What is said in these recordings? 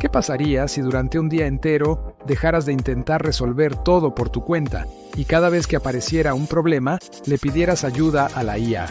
¿Qué pasaría si durante un día entero dejaras de intentar resolver todo por tu cuenta y cada vez que apareciera un problema le pidieras ayuda a la IA?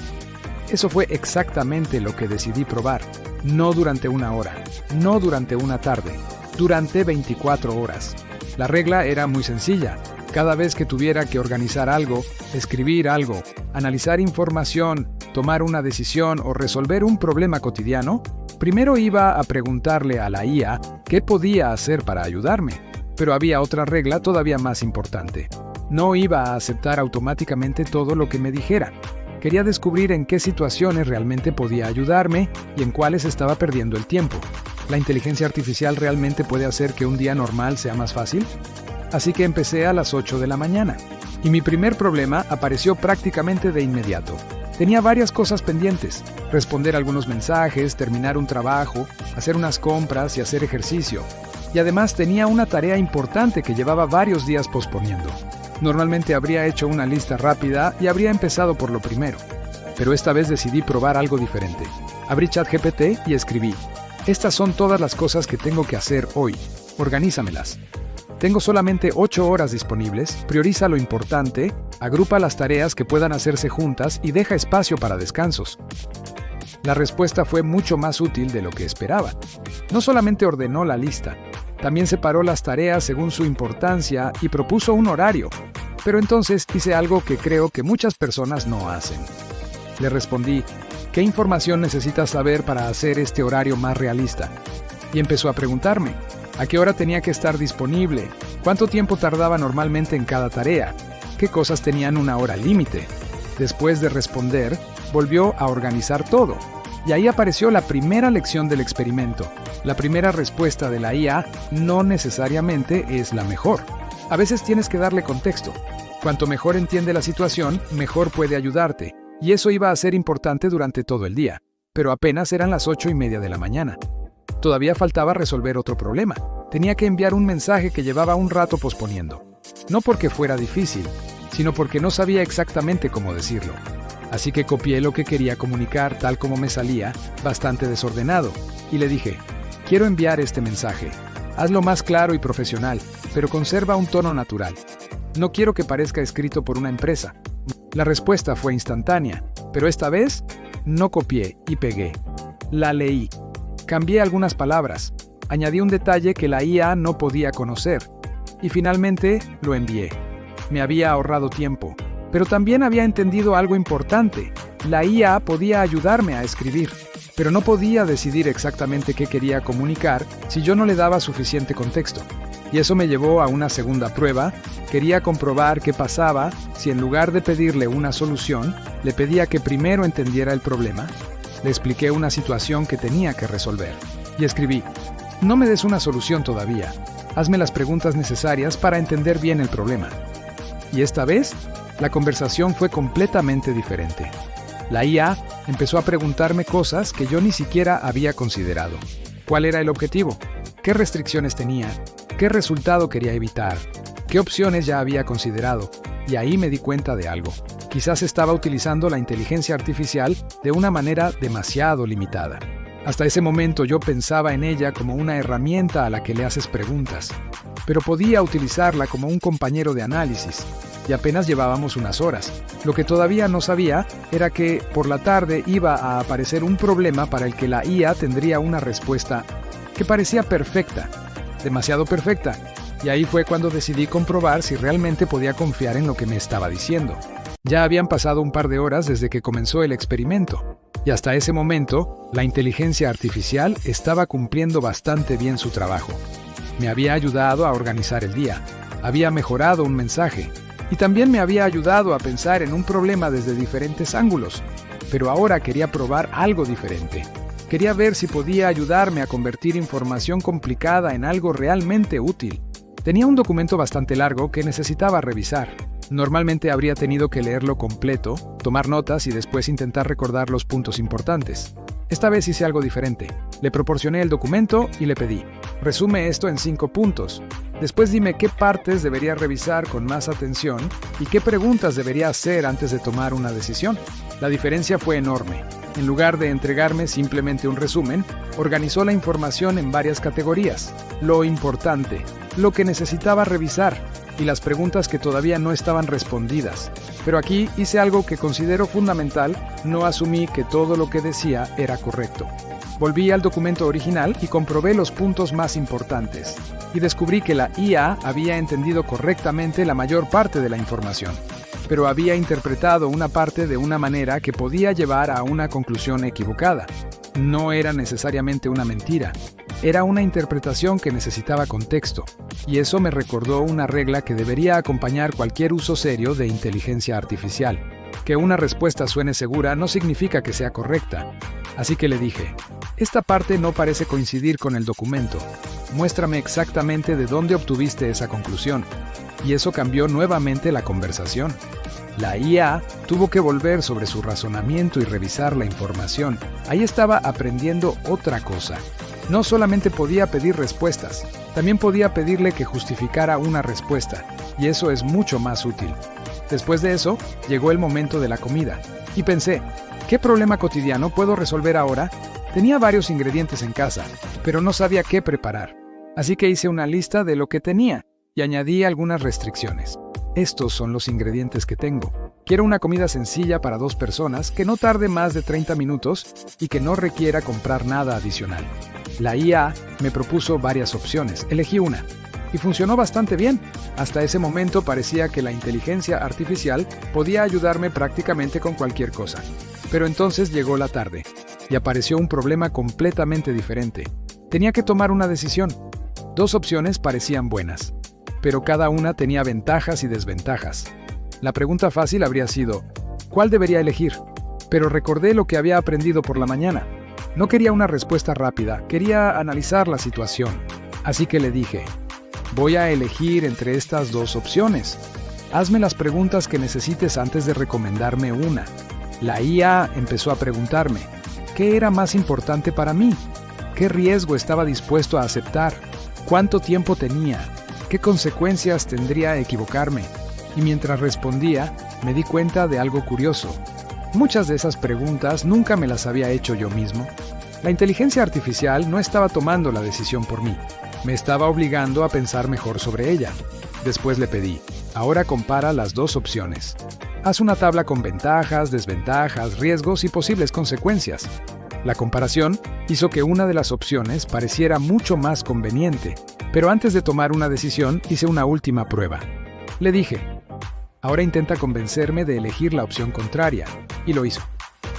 Eso fue exactamente lo que decidí probar. No durante una hora, no durante una tarde, durante 24 horas. La regla era muy sencilla. Cada vez que tuviera que organizar algo, escribir algo, analizar información, tomar una decisión o resolver un problema cotidiano, primero iba a preguntarle a la IA qué podía hacer para ayudarme. Pero había otra regla todavía más importante. No iba a aceptar automáticamente todo lo que me dijera. Quería descubrir en qué situaciones realmente podía ayudarme y en cuáles estaba perdiendo el tiempo. ¿La inteligencia artificial realmente puede hacer que un día normal sea más fácil? Así que empecé a las 8 de la mañana. Y mi primer problema apareció prácticamente de inmediato. Tenía varias cosas pendientes: responder algunos mensajes, terminar un trabajo, hacer unas compras y hacer ejercicio. Y además tenía una tarea importante que llevaba varios días posponiendo. Normalmente habría hecho una lista rápida y habría empezado por lo primero. Pero esta vez decidí probar algo diferente. Abrí ChatGPT y escribí: estas son todas las cosas que tengo que hacer hoy. Organízamelas. Tengo solamente 8 horas disponibles, prioriza lo importante, agrupa las tareas que puedan hacerse juntas y deja espacio para descansos. La respuesta fue mucho más útil de lo que esperaba. No solamente ordenó la lista, también separó las tareas según su importancia y propuso un horario. Pero entonces hice algo que creo que muchas personas no hacen. Le respondí: ¿qué información necesitas saber para hacer este horario más realista? Y empezó a preguntarme: ¿a qué hora tenía que estar disponible? ¿Cuánto tiempo tardaba normalmente en cada tarea? ¿Qué cosas tenían una hora límite? Después de responder, volvió a organizar todo. Y ahí apareció la primera lección del experimento. La primera respuesta de la IA no necesariamente es la mejor. A veces tienes que darle contexto. Cuanto mejor entiende la situación, mejor puede ayudarte. Y eso iba a ser importante durante todo el día. Pero apenas eran las 8:30 de la mañana. Todavía faltaba resolver otro problema. Tenía que enviar un mensaje que llevaba un rato posponiendo. No porque fuera difícil, sino porque no sabía exactamente cómo decirlo. Así que copié lo que quería comunicar tal como me salía, bastante desordenado, y le dije: quiero enviar este mensaje. Hazlo más claro y profesional, pero conserva un tono natural. No quiero que parezca escrito por una empresa. La respuesta fue instantánea, pero esta vez no copié y pegué. La leí. Cambié algunas palabras, añadí un detalle que la IA no podía conocer, y finalmente lo envié. Me había ahorrado tiempo, pero también había entendido algo importante. La IA podía ayudarme a escribir, pero no podía decidir exactamente qué quería comunicar si yo no le daba suficiente contexto. Y eso me llevó a una segunda prueba. Quería comprobar qué pasaba si en lugar de pedirle una solución, le pedía que primero entendiera el problema. Le expliqué una situación que tenía que resolver y escribí: no me des una solución todavía, hazme las preguntas necesarias para entender bien el problema. Y esta vez, la conversación fue completamente diferente. La IA empezó a preguntarme cosas que yo ni siquiera había considerado. ¿Cuál era el objetivo? ¿Qué restricciones tenía? ¿Qué resultado quería evitar? ¿Qué opciones ya había considerado? Y ahí me di cuenta de algo. Quizás estaba utilizando la inteligencia artificial de una manera demasiado limitada. Hasta ese momento yo pensaba en ella como una herramienta a la que le haces preguntas, pero podía utilizarla como un compañero de análisis, y apenas llevábamos unas horas. Lo que todavía no sabía era que por la tarde iba a aparecer un problema para el que la IA tendría una respuesta que parecía perfecta, demasiado perfecta, y ahí fue cuando decidí comprobar si realmente podía confiar en lo que me estaba diciendo. Ya habían pasado un par de horas desde que comenzó el experimento, y hasta ese momento, la inteligencia artificial estaba cumpliendo bastante bien su trabajo. Me había ayudado a organizar el día, había mejorado un mensaje, y también me había ayudado a pensar en un problema desde diferentes ángulos. Pero ahora quería probar algo diferente. Quería ver si podía ayudarme a convertir información complicada en algo realmente útil. Tenía un documento bastante largo que necesitaba revisar. Normalmente habría tenido que leerlo completo, tomar notas y después intentar recordar los puntos importantes. Esta vez hice algo diferente. Le proporcioné el documento y le pedí: resume esto en 5 puntos. Después dime qué partes debería revisar con más atención y qué preguntas debería hacer antes de tomar una decisión. La diferencia fue enorme. En lugar de entregarme simplemente un resumen, organizó la información en varias categorías: lo importante, lo que necesitaba revisar y las preguntas que todavía no estaban respondidas. Pero aquí hice algo que considero fundamental: no asumí que todo lo que decía era correcto. Volví al documento original y comprobé los puntos más importantes, y descubrí que la IA había entendido correctamente la mayor parte de la información, pero había interpretado una parte de una manera que podía llevar a una conclusión equivocada. No era necesariamente una mentira, era una interpretación que necesitaba contexto, y eso me recordó una regla que debería acompañar cualquier uso serio de inteligencia artificial: que una respuesta suene segura no significa que sea correcta. Así que le dije: esta parte no parece coincidir con el documento. Muéstrame exactamente de dónde obtuviste esa conclusión. Y eso cambió nuevamente la conversación. La IA tuvo que volver sobre su razonamiento y revisar la información. Ahí estaba aprendiendo otra cosa. No solamente podía pedir respuestas, también podía pedirle que justificara una respuesta, y eso es mucho más útil. Después de eso, llegó el momento de la comida, y pensé: ¿qué problema cotidiano puedo resolver ahora? Tenía varios ingredientes en casa, pero no sabía qué preparar. Así que hice una lista de lo que tenía y añadí algunas restricciones. Estos son los ingredientes que tengo. Quiero una comida sencilla para 2 personas, que no tarde más de 30 minutos y que no requiera comprar nada adicional. La IA me propuso varias opciones. Elegí una, y funcionó bastante bien. Hasta ese momento parecía que la inteligencia artificial podía ayudarme prácticamente con cualquier cosa. Pero entonces llegó la tarde, y apareció un problema completamente diferente. Tenía que tomar una decisión. 2 opciones parecían buenas, pero cada una tenía ventajas y desventajas. La pregunta fácil habría sido: ¿cuál debería elegir? Pero recordé lo que había aprendido por la mañana. No quería una respuesta rápida, quería analizar la situación. Así que le dije: voy a elegir entre estas 2 opciones. Hazme las preguntas que necesites antes de recomendarme una. La IA empezó a preguntarme: ¿qué era más importante para mí? ¿Qué riesgo estaba dispuesto a aceptar? ¿Cuánto tiempo tenía? ¿Qué consecuencias tendría equivocarme? Y mientras respondía, me di cuenta de algo curioso. Muchas de esas preguntas nunca me las había hecho yo mismo. La inteligencia artificial no estaba tomando la decisión por mí. Me estaba obligando a pensar mejor sobre ella. Después le pedí: ahora compara las 2 opciones. Haz una tabla con ventajas, desventajas, riesgos y posibles consecuencias. La comparación hizo que una de las opciones pareciera mucho más conveniente, pero antes de tomar una decisión hice una última prueba. Le dije: ahora intenta convencerme de elegir la opción contraria, y lo hizo.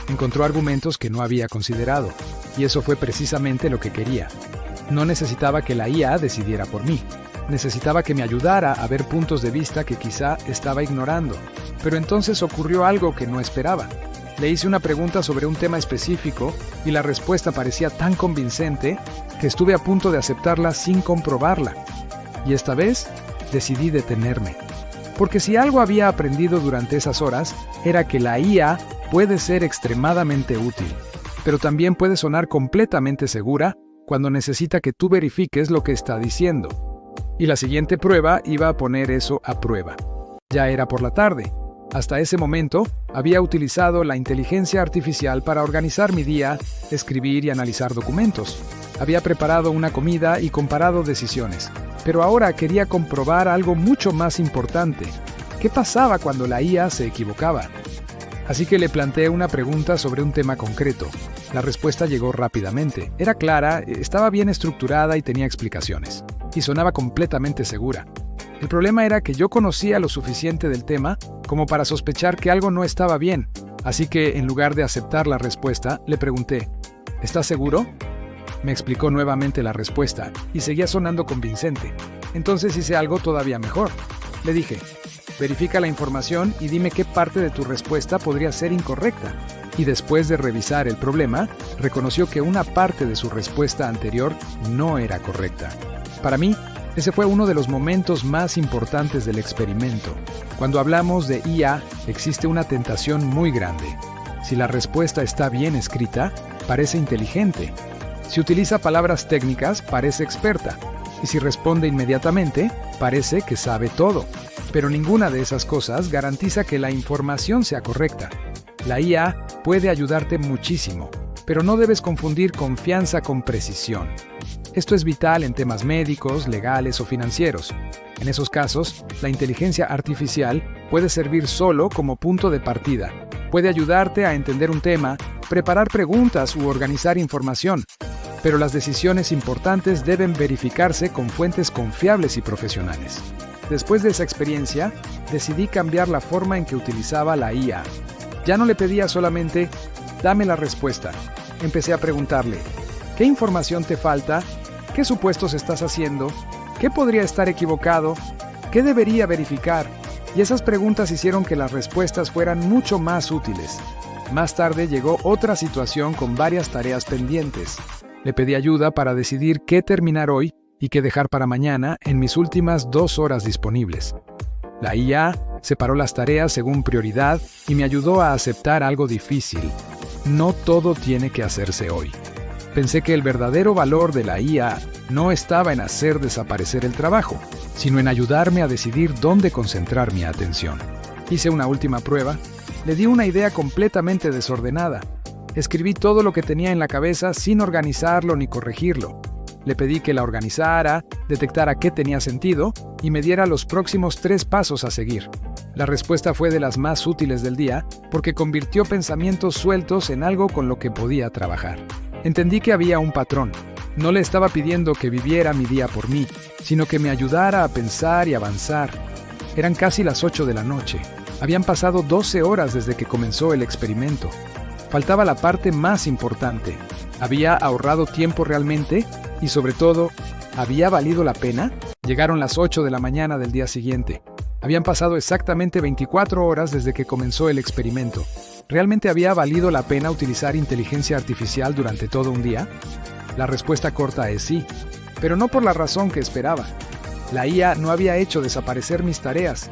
Encontró argumentos que no había considerado, y eso fue precisamente lo que quería. No necesitaba que la IA decidiera por mí. Necesitaba que me ayudara a ver puntos de vista que quizá estaba ignorando. Pero entonces ocurrió algo que no esperaba. Le hice una pregunta sobre un tema específico y la respuesta parecía tan convincente que estuve a punto de aceptarla sin comprobarla. Y esta vez decidí detenerme. Porque si algo había aprendido durante esas horas, era que la IA puede ser extremadamente útil, pero también puede sonar completamente segura cuando necesita que tú verifiques lo que está diciendo. Y la siguiente prueba iba a poner eso a prueba. Ya era por la tarde. Hasta ese momento, había utilizado la inteligencia artificial para organizar mi día, escribir y analizar documentos. Había preparado una comida y comparado decisiones. Pero ahora quería comprobar algo mucho más importante. ¿Qué pasaba cuando la IA se equivocaba? Así que le planteé una pregunta sobre un tema concreto. La respuesta llegó rápidamente. Era clara, estaba bien estructurada y tenía explicaciones. Y sonaba completamente segura. El problema era que yo conocía lo suficiente del tema como para sospechar que algo no estaba bien. Así que, en lugar de aceptar la respuesta, le pregunté: ¿estás seguro? Me explicó nuevamente la respuesta y seguía sonando convincente. Entonces hice algo todavía mejor. Le dije: verifica la información y dime qué parte de tu respuesta podría ser incorrecta. Y después de revisar el problema, reconoció que una parte de su respuesta anterior no era correcta. Para mí, ese fue uno de los momentos más importantes del experimento. Cuando hablamos de IA, existe una tentación muy grande. Si la respuesta está bien escrita, parece inteligente. Si utiliza palabras técnicas, parece experta. Y si responde inmediatamente, parece que sabe todo. Pero ninguna de esas cosas garantiza que la información sea correcta. La IA puede ayudarte muchísimo, pero no debes confundir confianza con precisión. Esto es vital en temas médicos, legales o financieros. En esos casos, la inteligencia artificial puede servir solo como punto de partida. Puede ayudarte a entender un tema, preparar preguntas u organizar información. Pero las decisiones importantes deben verificarse con fuentes confiables y profesionales. Después de esa experiencia, decidí cambiar la forma en que utilizaba la IA. Ya no le pedía solamente, dame la respuesta. Empecé a preguntarle, ¿qué información te falta? ¿Qué supuestos estás haciendo? ¿Qué podría estar equivocado? ¿Qué debería verificar? Y esas preguntas hicieron que las respuestas fueran mucho más útiles. Más tarde llegó otra situación con varias tareas pendientes. Le pedí ayuda para decidir qué terminar hoy y qué dejar para mañana en mis últimas 2 horas disponibles. La IA separó las tareas según prioridad y me ayudó a aceptar algo difícil. No todo tiene que hacerse hoy. Pensé que el verdadero valor de la IA no estaba en hacer desaparecer el trabajo, sino en ayudarme a decidir dónde concentrar mi atención. Hice una última prueba. Le di una idea completamente desordenada. Escribí todo lo que tenía en la cabeza sin organizarlo ni corregirlo. Le pedí que la organizara, detectara qué tenía sentido y me diera los próximos 3 pasos a seguir. La respuesta fue de las más útiles del día porque convirtió pensamientos sueltos en algo con lo que podía trabajar. Entendí que había un patrón. No le estaba pidiendo que viviera mi día por mí, sino que me ayudara a pensar y avanzar. Eran casi las 8 de la noche. Habían pasado 12 horas desde que comenzó el experimento. Faltaba la parte más importante. ¿Había ahorrado tiempo realmente? Y sobre todo, ¿había valido la pena? Llegaron las 8 de la mañana del día siguiente. Habían pasado exactamente 24 horas desde que comenzó el experimento. ¿Realmente había valido la pena utilizar inteligencia artificial durante todo un día? La respuesta corta es sí, pero no por la razón que esperaba. La IA no había hecho desaparecer mis tareas,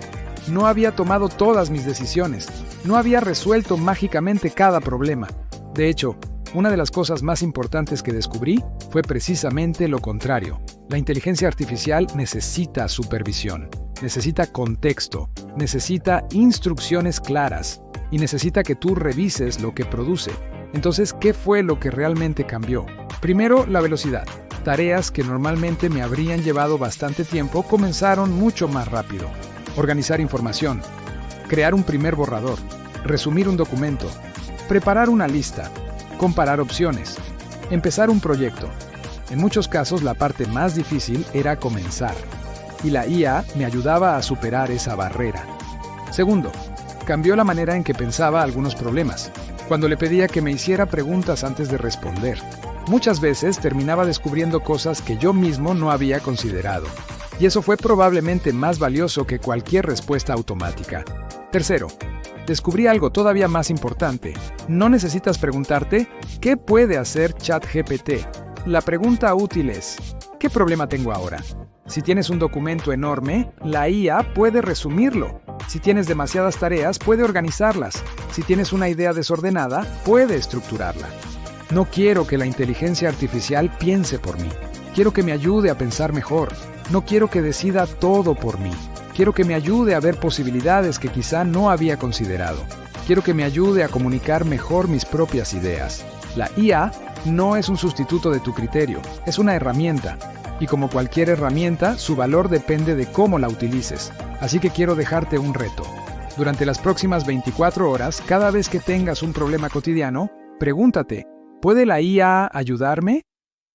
no había tomado todas mis decisiones, no había resuelto mágicamente cada problema. De hecho, una de las cosas más importantes que descubrí fue precisamente lo contrario. La inteligencia artificial necesita supervisión, necesita contexto, necesita instrucciones claras y necesita que tú revises lo que produce. Entonces, ¿qué fue lo que realmente cambió? Primero, la velocidad. Tareas que normalmente me habrían llevado bastante tiempo comenzaron mucho más rápido. Organizar información, crear un primer borrador, resumir un documento, preparar una lista, comparar opciones, empezar un proyecto. En muchos casos la parte más difícil era comenzar, y la IA me ayudaba a superar esa barrera. Segundo, cambió la manera en que pensaba algunos problemas. Cuando le pedía que me hiciera preguntas antes de responder, muchas veces terminaba descubriendo cosas que yo mismo no había considerado. Y eso fue probablemente más valioso que cualquier respuesta automática. Tercero, descubrí algo todavía más importante. No necesitas preguntarte, ¿qué puede hacer ChatGPT? La pregunta útil es, ¿qué problema tengo ahora? Si tienes un documento enorme, la IA puede resumirlo. Si tienes demasiadas tareas, puede organizarlas. Si tienes una idea desordenada, puede estructurarla. No quiero que la inteligencia artificial piense por mí. Quiero que me ayude a pensar mejor. No quiero que decida todo por mí. Quiero que me ayude a ver posibilidades que quizá no había considerado. Quiero que me ayude a comunicar mejor mis propias ideas. La IA no es un sustituto de tu criterio, es una herramienta. Y como cualquier herramienta, su valor depende de cómo la utilices. Así que quiero dejarte un reto. Durante las próximas 24 horas, cada vez que tengas un problema cotidiano, pregúntate, ¿puede la IA ayudarme?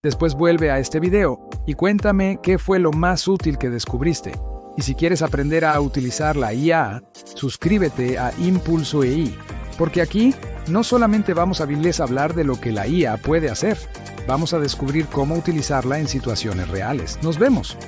Después vuelve a este video y cuéntame qué fue lo más útil que descubriste. Y si quieres aprender a utilizar la IA, suscríbete a Impulso EI, porque aquí no solamente vamos a hablar de lo que la IA puede hacer, vamos a descubrir cómo utilizarla en situaciones reales. ¡Nos vemos!